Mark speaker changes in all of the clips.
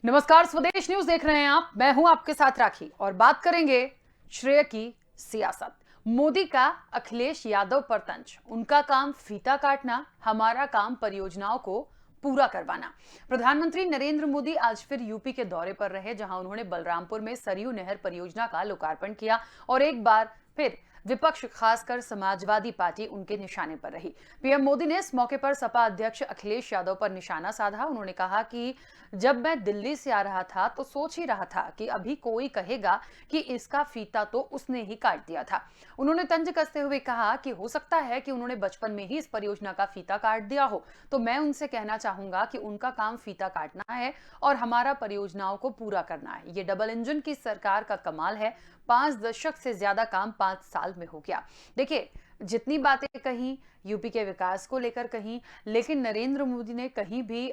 Speaker 1: नमस्कार, स्वदेश न्यूज देख रहे हैं आप। मैं हूं आपके साथ राखी और बात करेंगे श्रेय की सियासत। मोदी का अखिलेश यादव पर तंज, उनका काम फीता काटना, हमारा काम परियोजनाओं को पूरा करवाना। प्रधानमंत्री नरेंद्र मोदी आज फिर यूपी के दौरे पर रहे, जहां उन्होंने बलरामपुर में सरयू नहर परियोजना का लोकार्पण किया और एक बार फिर विपक्ष खासकर समाजवादी पार्टी उनके निशाने पर रही। पीएम मोदी ने इस मौके पर सपा अध्यक्ष अखिलेश यादव पर निशाना साधा। उन्होंने कहा कि जब मैं दिल्ली से आ रहा था तो सोच ही रहा था कि अभी कोई कहेगा कि इसका फीता तो उसने ही काट दिया था। उन्होंने तंज कसते हुए कहा कि हो सकता है कि उन्होंने बचपन में ही इस परियोजना का फीता काट दिया हो, तो मैं उनसे कहना चाहूंगा कि उनका काम फीता काटना है और हमारा परियोजनाओं को पूरा करना है। ये डबल इंजन की सरकार का कमाल है। 5 दशक से ज्यादा काम 5 साल में हो गया। देखिए, जितनी बातें कहीं यूपी के विकास को लेकर कहीं, लेकिन नरेंद्र मोदी ने कहीं भी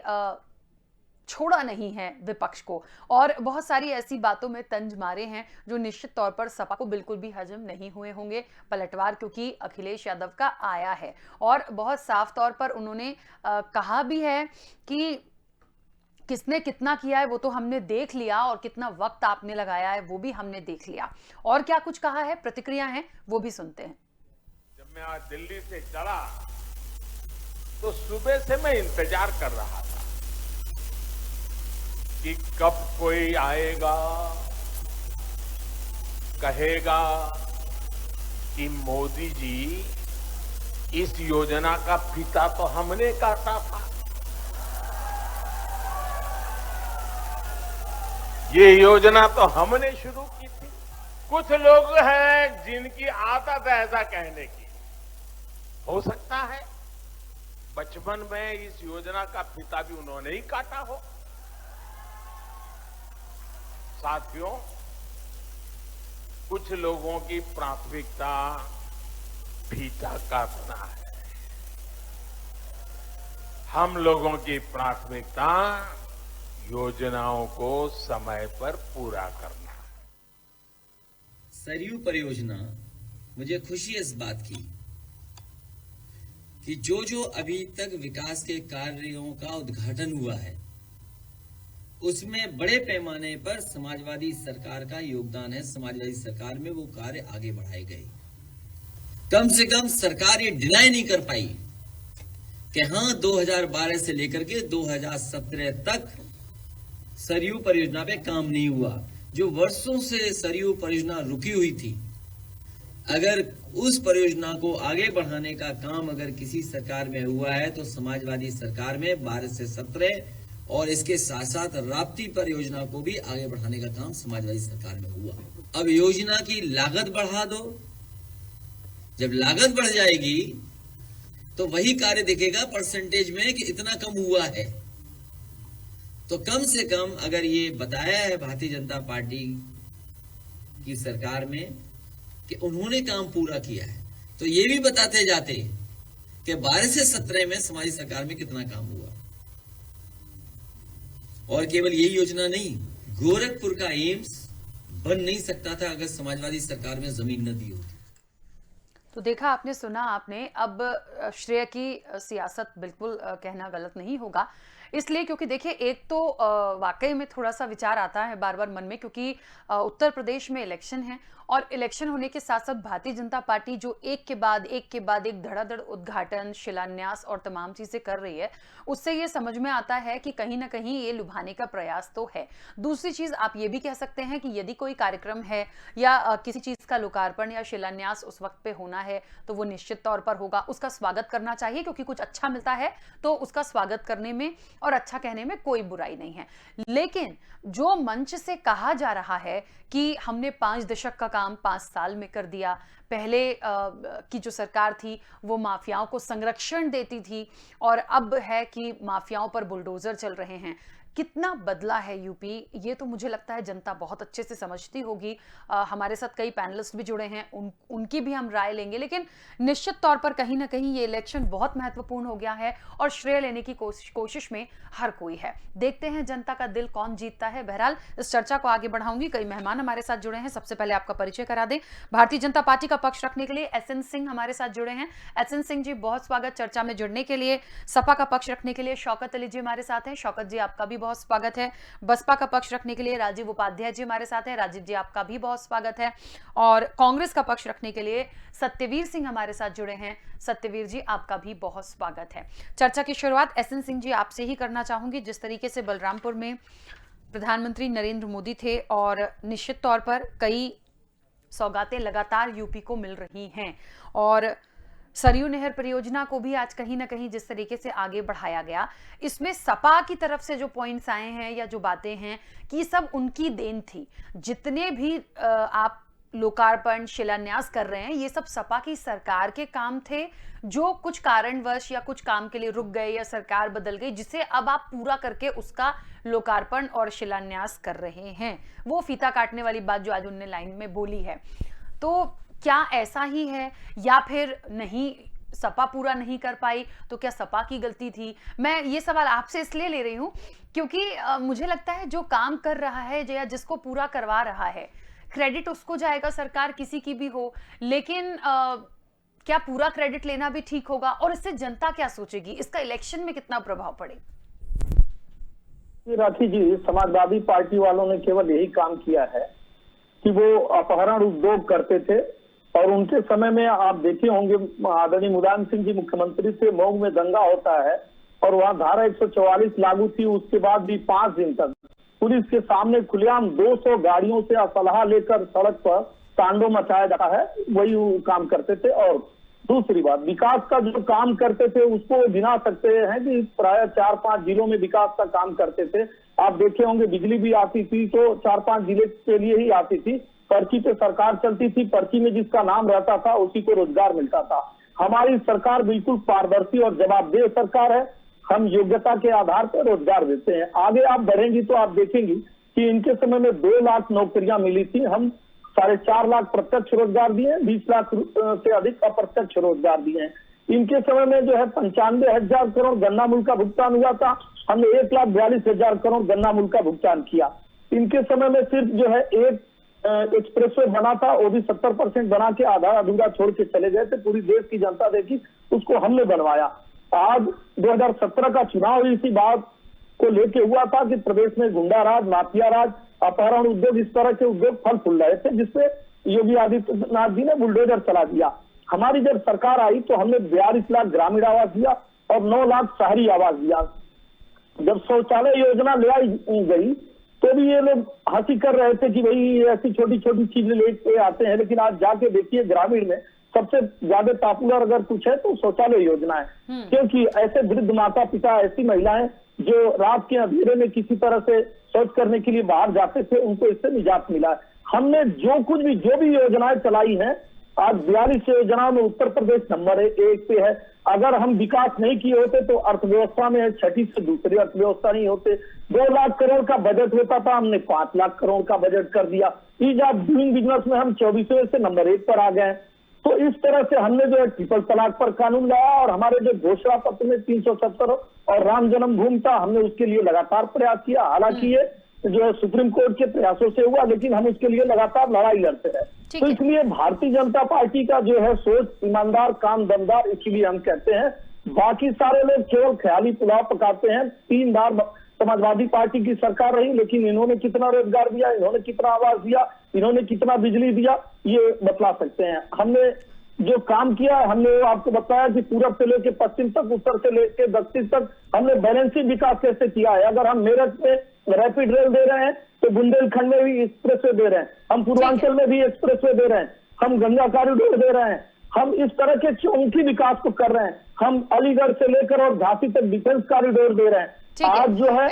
Speaker 1: छोड़ा नहीं है विपक्ष को, और बहुत सारी ऐसी बातों में तंज मारे हैं जो निश्चित तौर पर सपा को बिल्कुल भी हजम नहीं हुए होंगे। पलटवार क्योंकि अखिलेश यादव का आया है और बहुत साफ तौर पर उन्होंने कहा भी है कि किसने कितना किया है वो तो हमने देख लिया, और कितना वक्त आपने लगाया है वो भी हमने देख लिया। और क्या कुछ कहा है, प्रतिक्रिया है, वो भी सुनते हैं।
Speaker 2: जब मैं आज दिल्ली से चला तो सुबह से मैं इंतजार कर रहा था कि कब कोई आएगा, कहेगा कि मोदी जी इस योजना का फीता तो हमने काटा था। ये योजना तो हमने शुरू की थी। कुछ लोग हैं जिनकी आदत है ऐसा कहने की। हो सकता है बचपन में इस योजना का फीता भी उन्होंने ही काटा हो। साथियों, कुछ लोगों की प्राथमिकता फीता काटना है, हम लोगों की प्राथमिकता योजनाओं को समय पर पूरा करना है।
Speaker 3: सरयू परियोजना, मुझे खुशी है इस बात की कि जो अभी तक विकास के कार्यों का उद्घाटन हुआ है उसमें बड़े पैमाने पर समाजवादी सरकार का योगदान है। समाजवादी सरकार में वो कार्य आगे बढ़ाए गए। कम से कम सरकार ये डिनाई नहीं कर पाई कि हां 2012 से लेकर के 2017 तक सरयू परियोजना पे काम नहीं हुआ। जो वर्षों से सरयू परियोजना रुकी हुई थी, अगर उस परियोजना को आगे बढ़ाने का काम अगर किसी सरकार में हुआ है तो समाजवादी सरकार में 12 से 17, और इसके साथ साथ राप्ती परियोजना को भी आगे बढ़ाने का काम समाजवादी सरकार में हुआ। अब योजना की लागत बढ़ा दो। जब लागत बढ़ जाएगी तो वही कार्य दिखेगा परसेंटेज में कि इतना कम हुआ है। तो कम से कम अगर ये बताया है भारतीय जनता पार्टी की सरकार में कि उन्होंने काम पूरा किया है, तो ये भी बताते जाते कि 12 से 17 में समाजी सरकार में कितना काम हुआ। और केवल यही योजना नहीं, गोरखपुर का एम्स बन नहीं सकता था अगर समाजवादी सरकार में जमीन न दी होती।
Speaker 1: तो देखा आपने, सुना आपने। अब श्रेय की सियासत बिल्कुल कहना गलत नहीं होगा, इसलिए क्योंकि देखिए, एक तो वाकई में थोड़ा सा विचार आता है बार बार मन में, क्योंकि उत्तर प्रदेश में इलेक्शन है और इलेक्शन होने के साथ साथ भारतीय जनता पार्टी जो एक के बाद एक धड़ाधड़ उद्घाटन, शिलान्यास और तमाम चीजें कर रही है, उससे ये समझ में आता है कि कहीं ना कहीं ये लुभाने का प्रयास तो है। दूसरी चीज आप ये भी कह सकते हैं कि यदि कोई कार्यक्रम है या किसी चीज का लोकार्पण या शिलान्यास उस वक्त पे होना है तो वो निश्चित तौर पर होगा, उसका स्वागत करना चाहिए, क्योंकि कुछ अच्छा मिलता है तो उसका स्वागत करने में और अच्छा कहने में कोई बुराई नहीं है। लेकिन जो मंच से कहा जा रहा है कि हमने 5 दशक का काम 5 साल में कर दिया, पहले की जो सरकार थी वो माफियाओं को संरक्षण देती थी और अब है कि माफियाओं पर बुलडोजर चल रहे हैं, कितना बदला है यूपी, ये तो मुझे लगता है जनता बहुत अच्छे से समझती होगी। हमारे साथ कई पैनलिस्ट भी जुड़े हैं, उनकी भी हम राय लेंगे। लेकिन निश्चित तौर पर कहीं ना कहीं ये इलेक्शन बहुत महत्वपूर्ण हो गया है और श्रेय लेने की कोशिश में हर कोई है। देखते हैं जनता का दिल कौन जीतता है। बहरहाल इस चर्चा को आगे बढ़ाऊंगी, कई मेहमान हमारे साथ जुड़े हैं। सबसे पहले आपका परिचय करा दें। भारतीय जनता पार्टी का पक्ष रखने के लिए एसएन सिंह हमारे साथ जुड़े हैं। एसएन सिंह जी, बहुत स्वागत चर्चा में जुड़ने के लिए। सपा का पक्ष रखने के लिए शौकत अली जी हमारे साथ हैं। शौकत जी, आपका भी बहुत स्वागत है। बसपा का पक्ष रखने के लिए राजीव उपाध्याय जी हमारे साथ हैं। राजीव जी, आपका भी बहुत स्वागत है। और कांग्रेस का पक्ष रखने के लिए सत्यवीर सिंह हमारे साथ जुड़े हैं। सत्यवीर जी, आपका भी बहुत स्वागत है। चर्चा की शुरुआत एसएन सिंह जी आपसे ही करना चाहूंगी। जिस तरीके से बलरामपुर में प्रधानमंत्री नरेंद्र मोदी थे और निश्चित तौर पर कई सौगातें लगातार यूपी को मिल रही हैं और सरयू नहर परियोजना को भी आज कहीं ना कहीं जिस तरीके से आगे बढ़ाया गया, इसमें सपा की तरफ से जो पॉइंट्स आए हैं या जो बातें हैं कि सब उनकी देन थी। जितने भी आप लोकार्पण शिलान्यास कर रहे हैं, ये सब सपा की सरकार के काम थे जो कुछ कारणवश या कुछ काम के लिए रुक गए या सरकार बदल गई, जिसे अब आप पूरा करके उसका लोकार्पण और शिलान्यास कर रहे हैं। वो फीता काटने वाली बात जो आज उनने लाइन में बोली है, तो क्या ऐसा ही है या फिर नहीं, सपा पूरा नहीं कर पाई तो क्या सपा की गलती थी? मैं ये सवाल आपसे इसलिए ले रही हूं क्योंकि मुझे लगता है जो काम कर रहा है या जिसको पूरा करवा रहा है, क्रेडिट उसको जाएगा, सरकार किसी की भी हो, लेकिन क्या पूरा क्रेडिट लेना भी ठीक होगा? और इससे जनता क्या सोचेगी? इसका इलेक्शन में कितना प्रभाव पड़े?
Speaker 4: राखी जी, समाजवादी पार्टी वालों ने केवल यही काम किया है कि वो अपहरण उद्योग करते थे और उनके समय में आप देखे होंगे आदरणीय मुलायम सिंह जी मुख्यमंत्री थे, मऊ में दंगा होता है और वहां धारा 144 लागू थी। उसके बाद भी 5 दिन तक पुलिस के सामने खुलेआम 200 गाड़ियों से असलहा लेकर सड़क पर तांडव मचाया जाता है, वही वो काम करते थे। और दूसरी बात, विकास का जो काम करते थे उसको गिना सकते हैं कि प्राय 4-5 जिलों में विकास का काम करते थे। आप देखे होंगे बिजली भी आती थी तो 4-5 जिले के लिए ही आती थी, पर्ची पे सरकार चलती थी, पर्ची में जिसका नाम रहता था उसी को रोजगार मिलता था। हमारी सरकार बिल्कुल पारदर्शी और जवाबदेह सरकार है। हम योग्यता के आधार पर रोजगार देते हैं। आगे आप बढ़ेंगी तो आप देखेंगी कि इनके समय में 2 लाख नौकरियां मिली थी, हम 4.5 लाख प्रत्यक्ष रोजगार दिए, 20 लाख से अधिक अप्रत्यक्ष रोजगार दिए हैं। इनके समय में जो है 95,000 करोड़ गन्ना मूल्य का भुगतान हुआ था, हमने 1,42,000 करोड़ गन्ना मूल्य का भुगतान किया। इनके समय में सिर्फ जो है एक एक्सप्रेसवे बना था, वो भी 70% बना के आधा अधूरा छोड़ के चले गए थे। पूरी देश की जनता देखी, उसको हमने बनवाया। आज 2017 का चुनाव इसी बात को लेके हुआ था कि प्रदेश में गुंडा राज, माफिया राज, अपहरण उद्योग, इस तरह के उद्योग फल फूल रहे थे, जिससे योगी आदित्यनाथ जी ने बुलडोजर चला दिया। हमारी जब सरकार आई तो हमने 42 लाख ग्रामीण आवास दिया और 9 लाख शहरी आवास दिया। जब शौचालय योजना ले आई गई तो भी ये लोग हंसी कर रहे थे कि भाई ऐसी छोटी छोटी चीजें लेके आते हैं, लेकिन आज जाके देखिए ग्रामीण में सबसे ज्यादा पॉपुलर अगर कुछ है तो शौचालय योजना है। क्योंकि ऐसे वृद्ध माता पिता, ऐसी महिलाएं जो रात के अंधेरे में किसी तरह से शौच करने के लिए बाहर जाते थे, उनको इससे निजात मिला है। हमने जो भी योजनाएं चलाई हैं, आज 42 योजनाओं में उत्तर प्रदेश नंबर 1 पे है। अगर हम विकास नहीं किए होते तो अर्थव्यवस्था में 6ठी से दूसरी अर्थव्यवस्था नहीं होते। 2 लाख करोड़ का बजट होता था, हमने 5 लाख करोड़ का बजट कर दिया। ईज ऑफ डूइंग बिजनेस में हम 24वें से नंबर 1 पर आ गए। तो इस तरह से हमने जो है ट्रिपल तलाक पर कानून लाया और हमारे जो घोषणा पत्र में 370 और राम जन्मभूमि था, हमने उसके लिए लगातार प्रयास किया। हालांकि ये जो है सुप्रीम कोर्ट के प्रयासों से हुआ, लेकिन हम उसके लिए लगातार लड़ाई लड़ते रहे। तो इसलिए भारतीय जनता पार्टी का जो है सोच ईमानदार, काम दमदार, इसीलिए हम कहते हैं। बाकी सारे लोग केवल ख्याली पुलाव पकाते हैं। 3 बार समाजवादी पार्टी की सरकार रही, लेकिन इन्होंने कितना रोजगार दिया, इन्होंने कितना आवास दिया, इन्होंने कितना बिजली दिया, ये बतला सकते हैं। हमने जो काम किया, हमने आपको बताया कि पूरब से लेकर पश्चिम तक, उत्तर से लेकर दक्षिण तक हमने बैलेंसिंग विकास कैसे किया है। अगर हम मेरठ में रैपिड रेल दे रहे हैं तो बुंदेलखंड में भी एक्सप्रेसवे दे रहे हैं, हम पूर्वांचल में भी एक्सप्रेसवे दे रहे हैं, हम गंगा कॉरिडोर दे रहे हैं, हम इस तरह के चौमुखी विकास को कर रहे हैं। हम अलीगढ़ से लेकर और झांसी तक डिफेंस कॉरिडोर दे रहे हैं। आज जो है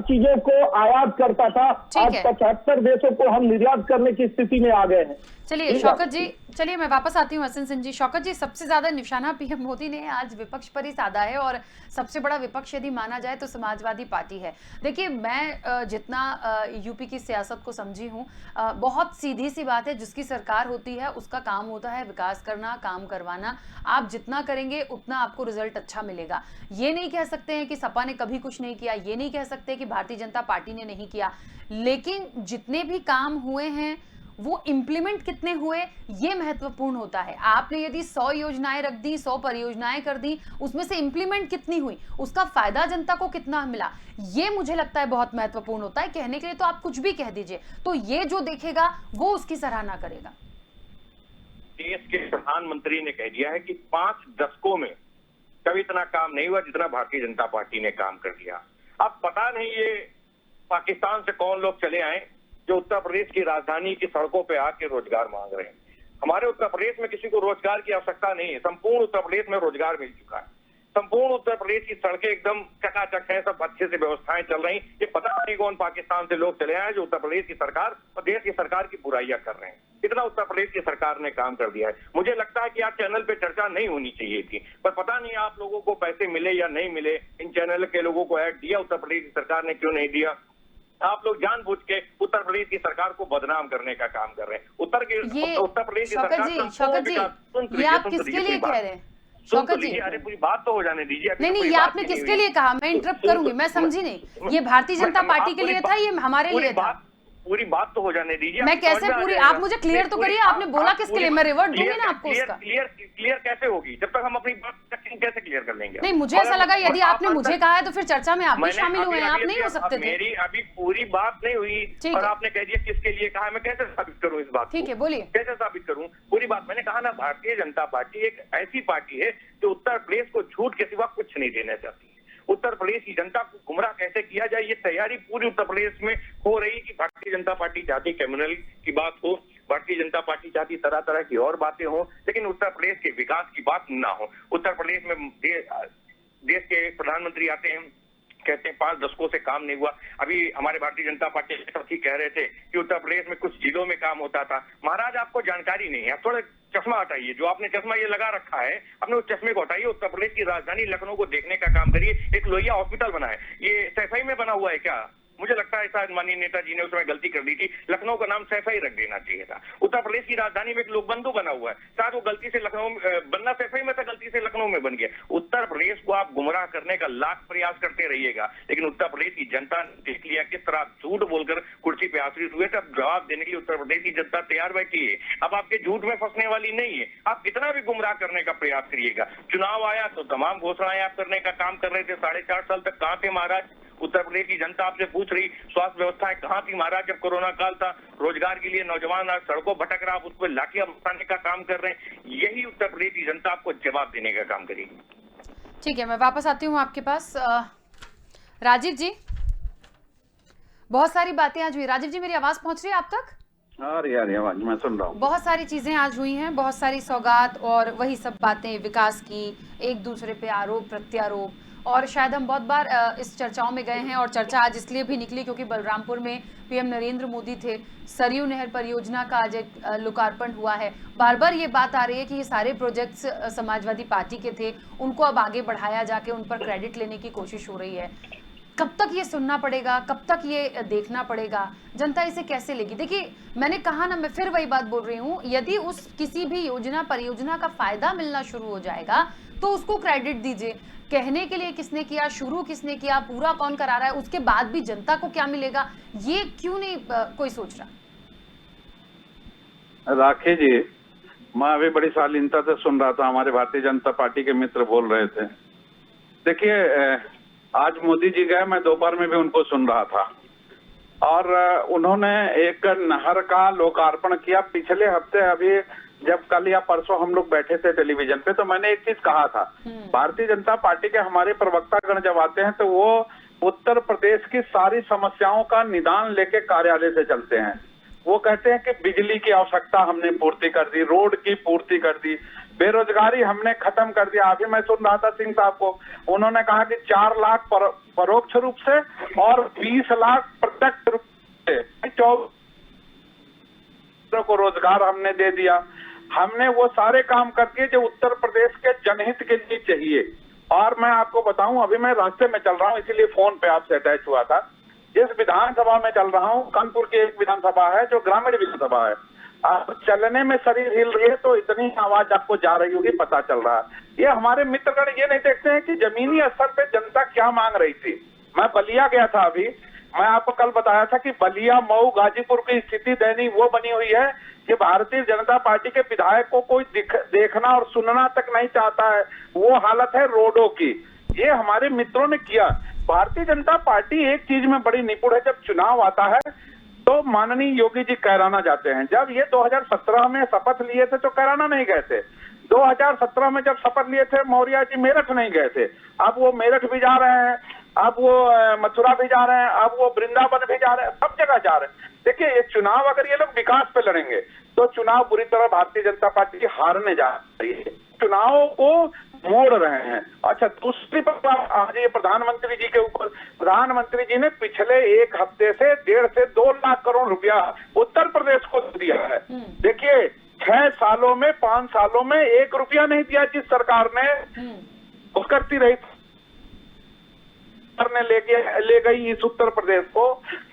Speaker 4: चीजों को आयात करता था, आज 75 देशों को हम निर्यात करने की स्थिति में आ गए हैं।
Speaker 1: चलिए शौकत जी, चलिए मैं वापस आती हूँ एसएन सिंह जी। शौकत जी, सबसे ज्यादा निशाना पीएम मोदी ने आज विपक्ष पर ही साधा है और सबसे बड़ा विपक्ष यदि माना जाए तो समाजवादी पार्टी है। देखिए, मैं जितना यूपी की सियासत को समझी हूँ, बहुत सीधी सी बात है, जिसकी सरकार होती है उसका काम होता है विकास करना, काम करवाना। आप जितना करेंगे उतना आपको रिजल्ट अच्छा मिलेगा। ये नहीं कह सकते हैं कि सपा ने कभी कुछ नहीं किया, ये नहीं कह सकते कि भारतीय जनता पार्टी ने नहीं किया, लेकिन जितने भी काम हुए हैं वो इम्प्लीमेंट कितने हुए ये महत्वपूर्ण होता है। आपने यदि 100 योजनाएं रख दी, 100 परियोजनाएं कर दी, उसमें से इम्प्लीमेंट कितनी हुई, उसका फायदा जनता को कितना मिला, ये मुझे लगता है बहुत महत्वपूर्ण होता है। कहने के लिए तो आप कुछ भी कह दीजिए, तो ये जो देखेगा वो उसकी सराहना करेगा।
Speaker 5: देश के प्रधानमंत्री ने कह दिया है कि 5 दशकों में कभी इतना काम नहीं हुआ जितना भारतीय जनता पार्टी ने काम कर दिया। अब पता नहीं ये पाकिस्तान से कौन लोग चले आए जो उत्तर प्रदेश की राजधानी की सड़कों पे आके रोजगार मांग रहे हैं। हमारे उत्तर प्रदेश में किसी को रोजगार की आवश्यकता नहीं है, संपूर्ण उत्तर प्रदेश में रोजगार मिल चुका है। संपूर्ण उत्तर प्रदेश की सड़कें एकदम चकाचक है, सब अच्छे से व्यवस्थाएं चल रही। ये पता नहीं कौन पाकिस्तान से लोग चले आए जो उत्तर प्रदेश की सरकार और देश की सरकार की बुराइयां कर रहे हैं। इतना उत्तर प्रदेश की सरकार ने काम कर दिया है। मुझे लगता है कि आज चैनल पे चर्चा नहीं होनी चाहिए थी, पर पता नहीं आप लोगों को पैसे मिले या नहीं मिले, इन चैनल के लोगों को ऐड दिया उत्तर प्रदेश की सरकार ने, क्यों नहीं दिया। आप लोग जानबूझ के उत्तर प्रदेश की सरकार को बदनाम करने का काम कर रहे हैं। उत्तर प्रदेश की सरकार,
Speaker 1: शौकत जी, ये आप किसके लिए कह रहे हैं? शौकत जी,
Speaker 5: अरे पूरी बात तो हो जाने दीजिए।
Speaker 1: नहीं, ये आपने किसके लिए कहा? मैं इंटरप्ट करूंगी, मैं समझी नहीं। ये भारतीय जनता पार्टी के लिए था, ये हमारे लिए था?
Speaker 5: पूरी बात तो हो जाने दीजिए।
Speaker 1: मैं कैसे पूरी, आप मुझे क्लियर तो करिए, आपने बोला किसके लिए, मैं रिवर्ट दूंगी ना आपको उसका।
Speaker 5: क्लियर कैसे होगी जब तक हम अपनी बात कैसे क्लियर कर लेंगे?
Speaker 1: नहीं, मुझे ऐसा लगा यदि आपने मुझे कहा है तो फिर चर्चा में आप भी शामिल हुए हैं, आप नहीं हो सकते थे।
Speaker 5: मेरी अभी पूरी बात नहीं हुई और आपने कह दिया किसके लिए कहा, मैं कैसे साबित करूं इस बात?
Speaker 1: ठीक है, बोलिए।
Speaker 5: कैसे साबित करूं पूरी बात? मैंने कहा ना, भारतीय जनता पार्टी एक ऐसी पार्टी है जो उत्तर प्रदेश को झूठ के सिवा कुछ नहीं देना चाहती। उत्तर प्रदेश की जनता को गुमराह कैसे किया जाए, ये तैयारी पूरी उत्तर प्रदेश में हो रही कि भारतीय जनता पार्टी चाहती क्रिमिनल की बात हो, भारतीय जनता पार्टी चाहती तरह तरह की और बातें हो, लेकिन उत्तर प्रदेश के विकास की बात ना हो। उत्तर प्रदेश में देश के प्रधानमंत्री आते हैं, कहते हैं 5 दशकों से काम नहीं हुआ। अभी हमारे भारतीय जनता पार्टी के साथी कह रहे थे कि उत्तर प्रदेश में कुछ जिलों में काम होता था। महाराज, आपको जानकारी नहीं है, आप थोड़ा चश्मा हटाइए, जो आपने चश्मा ये लगा रखा है अपने उस चश्मे को हटाइए। उत्तर प्रदेश की राजधानी लखनऊ को देखने का काम करिए। एक लोहिया हॉस्पिटल बना है, ये सैफई में बना हुआ है क्या? मुझे लगता है शायद माननीय नेताजी ने उसमें गलती कर दी थी, लखनऊ का नाम सैफई रख देना चाहिए था। उत्तर प्रदेश की राजधानी में एक लोकबंधु बना हुआ है, शायद वो गलती से लखनऊ बनना सैफई में था, गलती से लखनऊ में बन गया। उत्तर प्रदेश को आप गुमराह करने का लाख प्रयास करते रहिएगा, लेकिन उत्तर प्रदेश की जनता ने देख लिया किस तरह आप झूठ बोलकर कुर्सी पे आश्रित हुए। तब जवाब देने के लिए उत्तर प्रदेश की जनता तैयार बैठी है। अब आपके झूठ में फंसने वाली नहीं है, आप कितना भी गुमराह करने का प्रयास करिएगा। चुनाव आया तो तमाम घोषणाएं आप करने का काम कर रहे थे। 4.5 साल तक कहां थे महाराज? उत्तर प्रदेश की जनता आपसे पूछ रही, स्वास्थ्य व्यवस्थाएं कहां थी महाराज जब कोरोना काल था? रोजगार के लिए नौजवान आज सड़कों भटक रहा, आप उसको लाठियां बरसाने का काम कर रहे हैं। यही उत्तर प्रदेश की जनता आपको जवाब देने का काम करेगी।
Speaker 1: ठीक है, मैं वापस आती हूँ आपके पास। राजीव जी, बहुत सारी बातें आज हुई। राजीव जी, मेरी आवाज पहुंच रही है आप तक?
Speaker 6: आ रही आवाज, मैं सुन रहा हूँ।
Speaker 1: बहुत सारी चीजें आज हुई हैं, बहुत सारी सौगात और वही सब बातें विकास की, एक दूसरे पे आरोप प्रत्यारोप, और शायद हम बहुत बार इस चर्चाओं में गए हैं। और चर्चा आज इसलिए भी निकली क्योंकि बलरामपुर में पीएम नरेंद्र मोदी थे, सरयू नहर परियोजना का आज एक लोकार्पण हुआ है। बार बार ये बात आ रही है कि ये सारे प्रोजेक्ट्स समाजवादी पार्टी के थे, उनको अब आगे बढ़ाया जाके उन पर क्रेडिट लेने की कोशिश हो रही है। कब तक ये सुनना पड़ेगा, कब तक ये देखना पड़ेगा, जनता इसे कैसे लेगी? देखिए, मैंने कहा ना, मैं फिर वही बात बोल रही हूँ, यदि उस किसी भी योजना परियोजना का फायदा मिलना शुरू हो जाएगा तो उसको क्रेडिट दीजिए। कहने के लिए किसने किया, शुरू किसने किया, पूरा कौन करा रहा है, उसके बाद भी जनता को क्या मिलेगा, ये क्यों नहीं कोई सोच रहा?
Speaker 6: राखी जी, मैं अभी बड़ी शालीनता से सुन रहा था, हमारे भारतीय जनता पार्टी के मित्र बोल रहे थे। देखिए, आज मोदी जी गए, मैं दोपहर में भी उनको सुन रहा था और उन्होंने एक नहर का लोकार्पण किया। पिछले हफ्ते अभी जब कल या परसों हम लोग बैठे थे टेलीविजन पे, तो मैंने एक चीज कहा था, भारतीय जनता पार्टी के हमारे प्रवक्तागण जब आते हैं तो वो उत्तर प्रदेश की सारी समस्याओं का निदान लेके कार्यालय से चलते हैं। वो कहते हैं कि बिजली की आवश्यकता हमने पूर्ति कर दी, रोड की पूर्ति कर दी, बेरोजगारी हमने खत्म कर दिया। अभी मैं सुन रहा था सिंह साहब को, उन्होंने कहा कि 4 लाख परोक्ष रूप से और 20 लाख प्रत्यक्ष रूप से 24 को रोजगार हमने दे दिया। हमने वो सारे काम कर दिए जो उत्तर प्रदेश के जनहित के लिए चाहिए। और मैं आपको बताऊं, अभी मैं रास्ते में चल रहा हूं, इसीलिए फोन पे आपसे अटैच हुआ था। जिस विधानसभा में चल रहा हूं, कानपुर की एक विधानसभा है जो ग्रामीण विधानसभा है, आप चलने में शरीर हिल रही है तो इतनी आवाज आपको जा रही होगी, पता चल रहा है। ये हमारे मित्रगण ये नहीं देखते हैं कि जमीनी स्तर पे जनता क्या मांग रही थी। मैं बलिया गया था अभी, मैं आपको कल बताया था कि बलिया, मऊ, गाजीपुर की स्थिति दयनीय वो बनी हुई है कि भारतीय जनता पार्टी के विधायक को कोई देखना और सुनना तक नहीं चाहता है। वो हालत है रोडों की। ये हमारे मित्रों ने किया। भारतीय जनता पार्टी एक चीज में बड़ी निपुण है, जब चुनाव आता है तो माननीय योगी जी कैराना जाते हैं। जब ये 2017 में शपथ लिए थे तो कैराना नहीं गए थे। 2017 में जब शपथ लिए थे मौर्य जी मेरठ नहीं गए थे। अब वो मेरठ भी जा रहे हैं, अब वो मथुरा भी जा रहे हैं, अब वो वृंदावन भी जा रहे हैं, सब जगह जा रहे हैं। देखिए, ये चुनाव अगर ये लोग विकास पे लड़ेंगे तो चुनाव बुरी तरह भारतीय जनता पार्टी की हारने जा रही है। चुनाव को मोड़ रहे हैं। अच्छा, दूसरी बात आज ये प्रधानमंत्री जी के ऊपर, प्रधानमंत्री जी ने पिछले एक हफ्ते से 1.5 से 2 लाख करोड़ रुपया उत्तर प्रदेश को दिया है। देखिए, 6 सालों में, 5 सालों में 1 रुपया नहीं दिया जिस सरकार ने वो करती रही ने ले गई इस उत्तर प्रदेश को।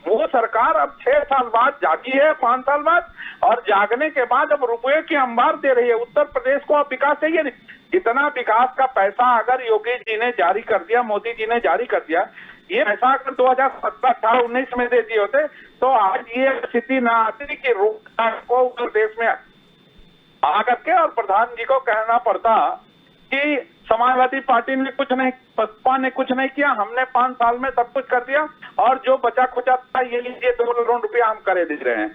Speaker 6: वो सरकार अब 6 साल बाद जागी है, 5 साल बाद, और जागने के बाद अब रुपये की अंबार दे रही है उत्तर प्रदेश को। अब विकास चाहिए नहीं। जितना विकास का पैसा अगर योगी जी ने जारी कर दिया, मोदी जी ने जारी कर दिया, ये पैसा अगर 2017, 18, 19 में दे दिए होते तो आज ये स्थिति ना आती कि रोजगार को उत्तर प्रदेश में आकर के और प्रधान जी को कहना पड़ता कि समाजवादी पार्टी ने कुछ नहीं, बसपा ने कुछ नहीं किया, हमने 5 साल में सब कुछ कर दिया और जो बचा खुचा था ये लीजिए 2 करोड़ रुपया हम करे दे रहे हैं।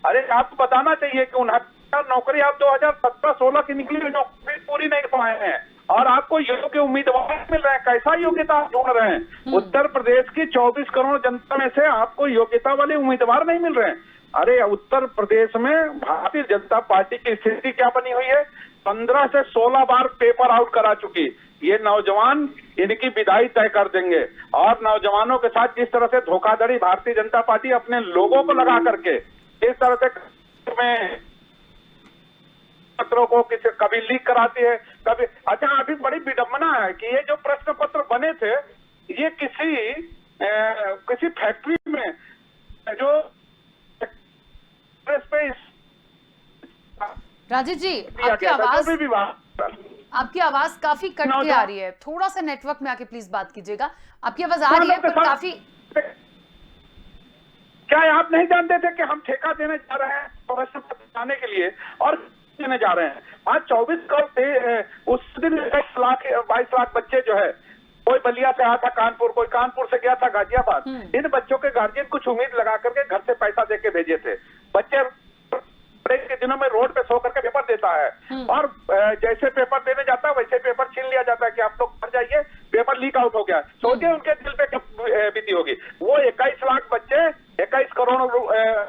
Speaker 6: अरे आपको बताना चाहिए कि 69 नौकरी आप 2017-16 की निकली हुई नौकरी पूरी नहीं पाए हैं और आपको योग्य उम्मीदवार मिल रहे हैं। कैसा योग्यता आप ढूंढ रहे हैं? उत्तर प्रदेश की 24 करोड़ जनता में से आपको योग्यता वाले उम्मीदवार नहीं मिल रहे हैं। अरे उत्तर प्रदेश में भारतीय जनता पार्टी की स्थिति क्या बनी हुई है? 15 से 16 बार पेपर आउट करा चुकी। ये नौजवान इनकी विदाई तय कर देंगे। और नौजवानों के साथ जिस तरह से धोखाधड़ी भारतीय जनता पार्टी अपने लोगों को लगा करके इस तरह से में पत्रों को कभी लीक कराती है, कभी। अच्छा, अभी बड़ी विडंबना है कि ये जो प्रश्न पत्र बने थे ये किसी फैक्ट्री में जो पे
Speaker 1: राजीव जी, आपकी आवाज काफी कट के आ रही है। थोड़ा सा नेटवर्क में आके प्लीज बात कीजिएगा। आपकी आवाज आ रही है पर काफी।
Speaker 6: क्या आप नहीं जानते थे कि हम ठेका देने जा रहे हैं प्रश्न पत्र बनाने के लिए और देने जा रहे हैं? आज 24 करोड़ से उस दिन 22 लाख बच्चे जो है, कोई बलिया से आया था कानपुर, कोई कानपुर से गया था गाजियाबाद। इन बच्चों के गार्जियन कुछ उम्मीद लगा करके घर से पैसा देके भेजे थे। बच्चे के दिनों में रोड पे सो करके पेपर देता है और जैसे पेपर देने जाता है वैसे पेपर छीन लिया जाता है कि आप लोग घर जाइए, पेपर लीक आउट हो गया। सोचिए उनके दिल पे क्या बीती होगी। वो 21 लाख बच्चे 21 करोड़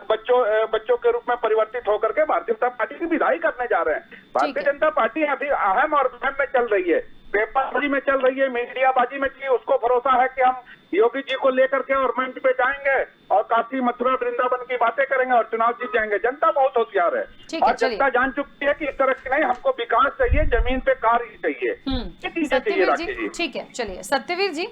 Speaker 6: बच्चों के रूप में परिवर्तित होकर के भारतीय जनता पार्टी की विदाई करने जा रहे हैं। भारतीय जनता पार्टी अभी अहम और मुहिम में चल रही है, पेपरबाजी में चल रही है, मीडियाबाजी में चली। उसको भरोसा है कि हम योगी जी को लेकर के और मंच पे जाएंगे और काशी, मथुरा, वृंदावन की बातें करेंगे और चुनाव जीत जाएंगे। जनता बहुत होशियार है और जनता जान चुकी है कि इस तरह की नहीं, हमको विकास चाहिए, जमीन पे कार्य चाहिए।
Speaker 1: सत्यवीर जी, ठीक है, चलिए सत्यवीर जी,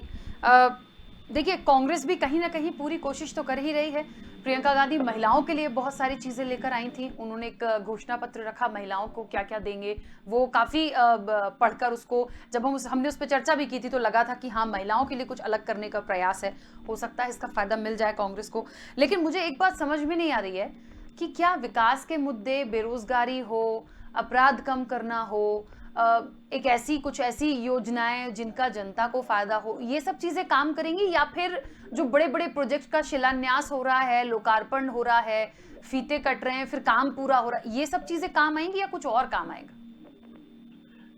Speaker 1: देखिए कांग्रेस भी कहीं ना कहीं पूरी कोशिश तो कर ही रही है। प्रियंका गांधी महिलाओं के लिए बहुत सारी चीजें लेकर आई थी। उन्होंने एक घोषणा पत्र रखा, महिलाओं को क्या क्या देंगे, वो काफी पढ़कर उसको जब हमने उस पर चर्चा भी की थी तो लगा था कि हाँ, महिलाओं के लिए कुछ अलग करने का प्रयास है, हो सकता है इसका फायदा मिल जाए कांग्रेस को। लेकिन मुझे एक बात समझ में नहीं आ रही है कि क्या विकास के मुद्दे, बेरोजगारी हो, अपराध कम करना हो, एक कुछ ऐसी योजनाएं जिनका जनता को फायदा हो, ये सब चीजें काम करेंगी, या फिर जो बड़े बड़े प्रोजेक्ट का शिलान्यास हो रहा है, लोकार्पण हो रहा है, फीते कट रहे हैं, फिर काम पूरा हो रहा है, ये सब चीजें काम आएंगी या कुछ और काम आएगा?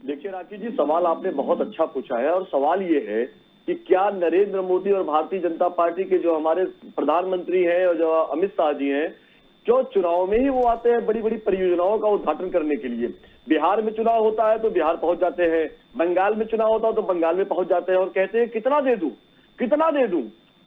Speaker 7: देखिए राखी जी, सवाल आपने बहुत अच्छा पूछा है और सवाल ये है कि क्या नरेंद्र मोदी और भारतीय जनता पार्टी के जो हमारे प्रधानमंत्री हैं और जो अमित शाह जी हैं, क्यों चुनाव में ही वो आते हैं बड़ी बड़ी परियोजनाओं का उद्घाटन करने के लिए? बिहार में चुनाव होता है तो बिहार पहुंच जाते हैं, बंगाल में चुनाव होता है तो बंगाल में पहुंच जाते हैं और कहते हैं कितना दे दूं, कितना दे दूं,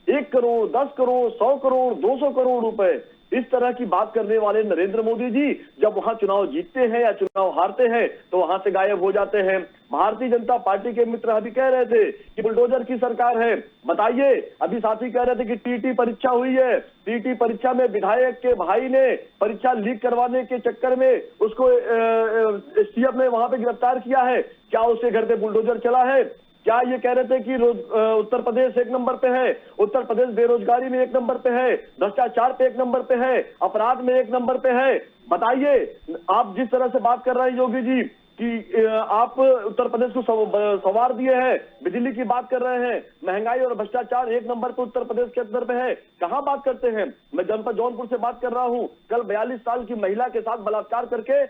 Speaker 7: 1 करोड़, 10 करोड़, 100 करोड़, 200 करोड़ रुपए, इस तरह की बात करने वाले नरेंद्र मोदी जी जब वहां चुनाव जीतते हैं या चुनाव हारते हैं तो वहां से गायब हो जाते हैं। भारतीय जनता पार्टी के मित्र अभी कह रहे थे कि बुलडोजर की सरकार है। बताइए, अभी साथी कह रहे थे कि टीटी परीक्षा हुई है, टीटी परीक्षा में विधायक के भाई ने परीक्षा लीक करवाने के चक्कर में उसको एसटीएफ ने वहां पे गिरफ्तार किया है। क्या उसके घर पे बुलडोजर चला है? क्या ये कह रहे थे कि उत्तर प्रदेश 1 नंबर पे है, उत्तर प्रदेश बेरोजगारी में 1 नंबर पे है, भ्रष्टाचार पे 1 नंबर पे है, अपराध में 1 नंबर पे है? बताइए, आप जिस तरह से बात कर रहे हैं योगी जी कि आप उत्तर प्रदेश को संवार दिए हैं, बिजली की बात कर रहे हैं, महंगाई और भ्रष्टाचार 1 नंबर पे उत्तर प्रदेश के अंदर पे है, कहां बात करते हैं? मैं जनपद जौनपुर से बात कर रहा हूं। कल 42 साल की महिला के साथ बलात्कार करके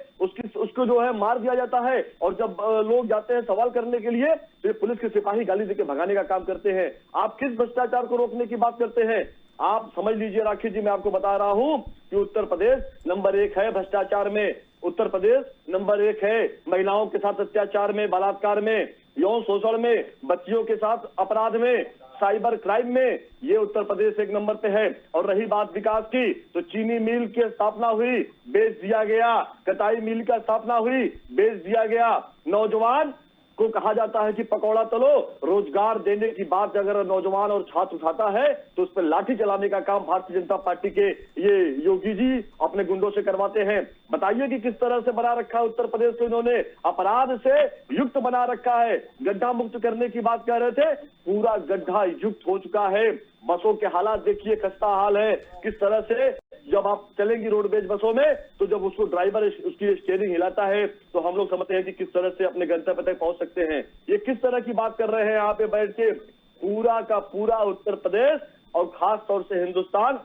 Speaker 7: उसको जो है मार दिया जाता है, और जब लोग जाते हैं सवाल करने के लिए तो पुलिस के सिपाही गाली देके भगाने का काम करते हैं। आप किस भ्रष्टाचार को रोकने की बात करते हैं? आप समझ लीजिए राखी जी, मैं आपको बता रहा हूं कि उत्तर प्रदेश नंबर 1 है भ्रष्टाचार में, उत्तर प्रदेश नंबर 1 है महिलाओं के साथ अत्याचार में, बलात्कार में, यौन शोषण में, बच्चियों के साथ अपराध में, साइबर क्राइम में। ये उत्तर प्रदेश 1 नंबर पे है। और रही बात विकास की, तो चीनी मिल की स्थापना हुई, बेच दिया गया, कटाई मिल का स्थापना हुई, बेच दिया गया। नौजवान को कहा जाता है कि पकौड़ा तलो, रोजगार देने की बात अगर नौजवान और छात्र उठाता है तो उस पर लाठी चलाने का काम भारतीय जनता पार्टी के ये योगी जी अपने गुंडों से करवाते हैं। बताइए कि किस तरह से बना रखा है उत्तर प्रदेश को इन्होंने, अपराध से युक्त बना रखा है। गड्ढा मुक्त करने की बात कर रहे थे, पूरा गड्ढा युक्त हो चुका है। बसों के हालात देखिए, खस्ता हाल है। किस तरह से जब आप चलेंगी रोडवेज बसों में तो जब उसको ड्राइवर उसकी स्टीयरिंग हिलाता है तो हम लोग समझते हैं कि किस तरह से अपने गंतव्य तक पहुंच सकते हैं। ये किस तरह की बात कर रहे हैं यहाँ पे बैठ के? पूरा का पूरा उत्तर प्रदेश और खास तौर से हिंदुस्तान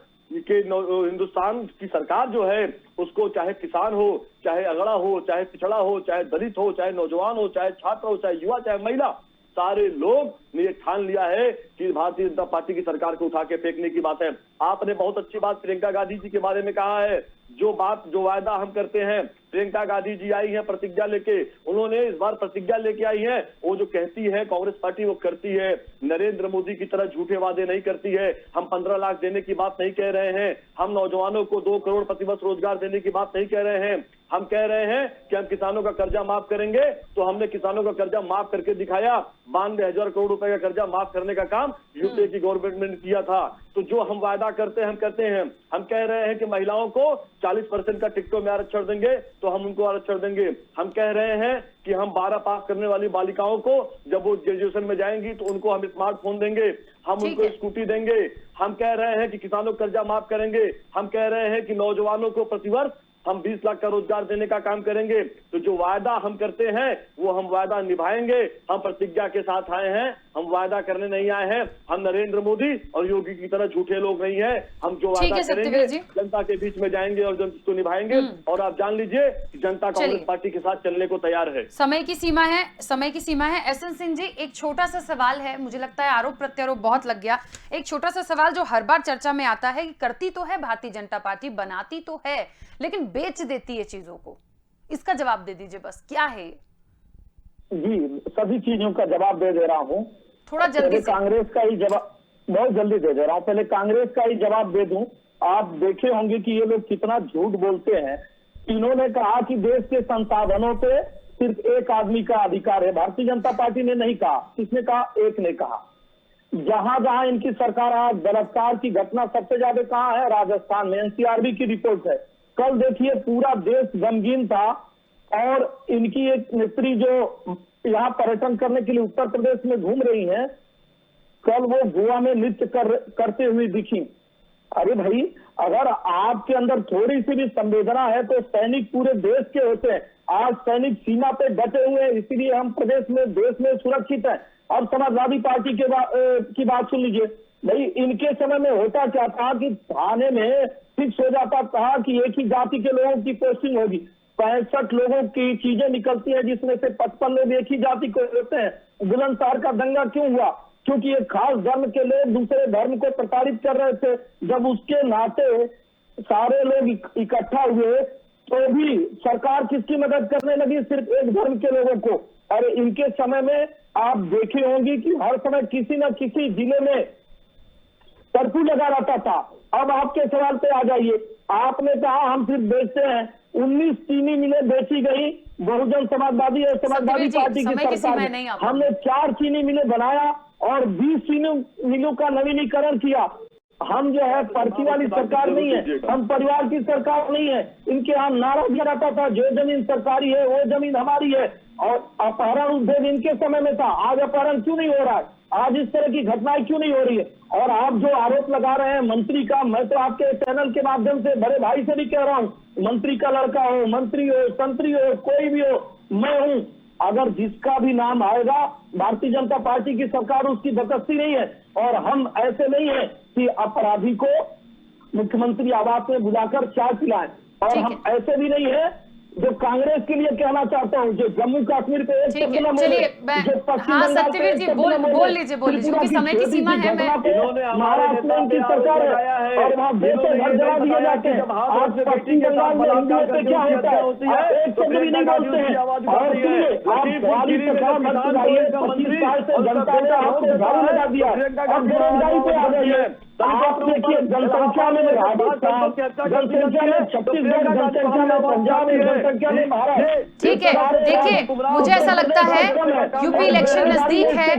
Speaker 7: की सरकार जो है उसको, चाहे किसान हो, चाहे अगड़ा हो, चाहे पिछड़ा हो, चाहे दलित हो, चाहे नौजवान हो, चाहे छात्र हो, चाहे युवा, चाहे महिला, सारे लोग ने ये ठान लिया है कि भारतीय जनता पार्टी की सरकार को उठा के फेंकने की बात है। आपने बहुत अच्छी बात प्रियंका गांधी जी के बारे में कहा है। जो वायदा हम करते हैं, प्रियंका गांधी जी आई हैं प्रतिज्ञा लेके, उन्होंने इस बार प्रतिज्ञा लेके आई हैं। वो जो कहती है कांग्रेस पार्टी वो करती है। नरेंद्र मोदी की तरह झूठे वादे नहीं करती है। हम 15 लाख देने की बात नहीं कह रहे हैं, हम नौजवानों को 2 करोड़ प्रतिवर्ष रोजगार देने की बात नहीं कह रहे हैं। हम कह रहे हैं कि हम किसानों का कर्जा माफ करेंगे, तो हमने किसानों का कर्जा माफ करके दिखाया। 92,000 करोड़ रुपए का कर्जा माफ करने का काम यूपीए की गवर्नमेंट ने किया था। तो जो हम वायदा करते हैं हम करते हैं। हम कह रहे हैं कि महिलाओं को 40% का टिकटों में आरक्षण देंगे तो हम उनको आरक्षण देंगे। हम कह रहे हैं कि हम 12 पास करने वाली बालिकाओं को जब वो ग्रेजुएशन में जाएंगी तो उनको हम स्मार्टफोन देंगे, हम उनको स्कूटी देंगे। हम कह रहे हैं कि किसानों का कर्जा माफ करेंगे। हम कह रहे हैं कि नौजवानों को प्रतिवर्ष हम 20 लाख का रोजगार देने का काम करेंगे। तो जो वायदा हम करते हैं वो हम वायदा निभाएंगे। हम प्रतिज्ञा के साथ आए हैं, हम वायदा करने नहीं आए हैं। हम नरेंद्र मोदी और योगी की तरह झूठे लोग नहीं हैं। हम जो वायदा करेंगे जनता के बीच में जाएंगे और उसको निभाएंगे। और आप जान लीजिए कि जनता कांग्रेस पार्टी के साथ चलने को तैयार है।
Speaker 1: समय की सीमा है। एसएन सिंह जी, एक छोटा सा सवाल है, मुझे लगता है आरोप प्रत्यारोप बहुत लग गया। एक छोटा सा सवाल जो हर बार चर्चा में आता है कि करती तो है भारतीय जनता पार्टी, बनाती तो है, लेकिन बेच देती है चीजों को। इसका जवाब दे दीजिए बस, क्या है?
Speaker 4: जी, सभी चीजों का जवाब दे रहा हूँ।
Speaker 1: थोड़ा जल्दी से।
Speaker 4: कांग्रेस का ही जवाब बहुत जल्दी दे रहा हूँ। पहले कांग्रेस का ही जवाब दे दूं। आप देखे होंगे कि ये लोग कितना झूठ बोलते हैं। इन्होंने कहा कि देश के संसाधनों पे सिर्फ एक आदमी का अधिकार है। भारतीय जनता पार्टी ने नहीं कहा। किसने कहा? एक ने कहा। जहां जहां इनकी सरकार आज बलात्कार की घटना सबसे ज्यादा कहां है? राजस्थान में। एनसीआरबी की रिपोर्ट है। कल देखिए पूरा देश गमगीन था और इनकी एक नेत्री जो यहाँ पर्यटन करने के लिए उत्तर प्रदेश में घूम रही हैं, कल वो गोवा में नृत्य करते हुए दिखी। अरे भाई, अगर आपके अंदर थोड़ी सी भी संवेदना है तो सैनिक पूरे देश के होते हैं। आज सैनिक सीमा पे डटे हुए हैं, इसीलिए हम प्रदेश में, देश में सुरक्षित हैं। अब समाजवादी पार्टी की बात सुन लीजिए। भाई, इनके समय में होता क्या था कि थाने में फिक्स हो जाता था कि एक ही जाति के लोगों की पोस्टिंग होगी। 65 लोगों की चीजें निकलती हैं जिसमें से 55 लोग एक ही जाति को होते हैं। बुलंदशहर का दंगा क्यों हुआ? क्योंकि एक खास धर्म के लोग दूसरे धर्म को प्रताड़ित कर रहे थे। जब उसके नाते सारे लोग इकट्ठा हुए तो भी सरकार किसकी मदद करने लगी? सिर्फ एक धर्म के लोगों को। और इनके समय में आप देखे होंगे कि हर समय किसी न किसी जिले में कर्फ्यू लगा रहता था। अब आपके सवाल पे आ जाइए। आपने कहा हम सिर्फ बेचते हैं। 19 चीनी मिलें बेची गई बहुजन समाजवादी और समाजवादी पार्टी की सरकार में। हमने 4 चीनी मिलें बनाया और 20 चीनी मिलों का नवीनीकरण किया। हम जो है पर्ची वाली सरकार नहीं है, हम परिवार की सरकार नहीं है। इनके यहाँ नारा दिया जाता था जो जमीन सरकारी है वो जमीन हमारी है। और अपहरण उद्योग इनके समय में था, आज अपहरण क्यों नहीं हो रहा है? आज इस तरह की घटनाएं क्यों नहीं हो रही है? और आप जो आरोप लगा रहे हैं मंत्री का, मैं तो आपके चैनल के माध्यम से बड़े भाई से भी कह रहा हूं, मंत्री का लड़का हो, मंत्री हो, संतरी हो, कोई भी हो, मैं हूं। अगर जिसका भी नाम आएगा, भारतीय जनता पार्टी की सरकार उसकी बकस्ती नहीं है। और हम ऐसे नहीं है कि अपराधी को मुख्यमंत्री आवास में बुलाकर चाय पिलाएं, और हम ऐसे भी नहीं है जो कांग्रेस के लिए कहना चाहता हूं, जो जम्मू कश्मीर पे एक शब्द न बोले, जो पश्चिम
Speaker 1: हाँ
Speaker 4: बंगाल पे
Speaker 1: सत्यवीर
Speaker 4: एक
Speaker 1: जी
Speaker 4: शब्द
Speaker 1: बोल
Speaker 4: न बोले,
Speaker 1: बोल लीजिए क्योंकि समय की सीमा है। मैं
Speaker 4: महाराष्ट्र में इनकी सरकार है और वहाँ बेटे घर जला दिए जाते हैं। आज पश्चिम बंगाल में हिंदुओं पे क्या होता है? आप एक शब्द भी नहीं बोलते हैं। और सुनिए, आप हमारी सरकार बन चुकी है, 25 साल से जनता ने आपको झाड़ू लगा दिया और बेरोजगारी पे आ गई है। आप देखिए जनसंख्या में राजस्थान, जनसंख्या में छत्तीसगढ़, जनसंख्या में पंजाब, जनसंख्या में महाराष्ट्र।
Speaker 1: ठीक है, देखिए मुझे ऐसा लगता है यूपी इलेक्शन नजदीक है,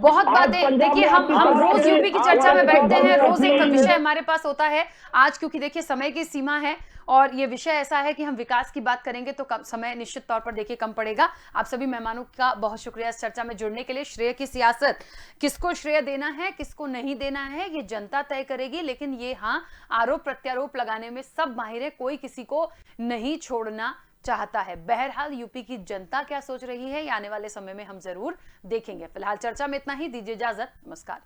Speaker 1: बहुत बातें देखिए हम रोज यूपी की चर्चा में बैठते हैं, रोज एक विषय हमारे पास होता है। आज क्योंकि देखिए समय की सीमा है और ये विषय ऐसा है कि हम विकास की बात करेंगे तो समय निश्चित तौर पर देखिए कम पड़ेगा। आप सभी मेहमानों का बहुत शुक्रिया इस चर्चा में जुड़ने के लिए। श्रेय की सियासत, किसको श्रेय देना है किसको नहीं देना है ये जनता तय करेगी, लेकिन ये हाँ आरोप प्रत्यारोप लगाने में सब माहिर है, कोई किसी को नहीं छोड़ना चाहता है। बहरहाल यूपी की जनता क्या सोच रही है ये आने वाले समय में हम जरूर देखेंगे। फिलहाल चर्चा में इतना ही, दीजिए इजाजत, नमस्कार।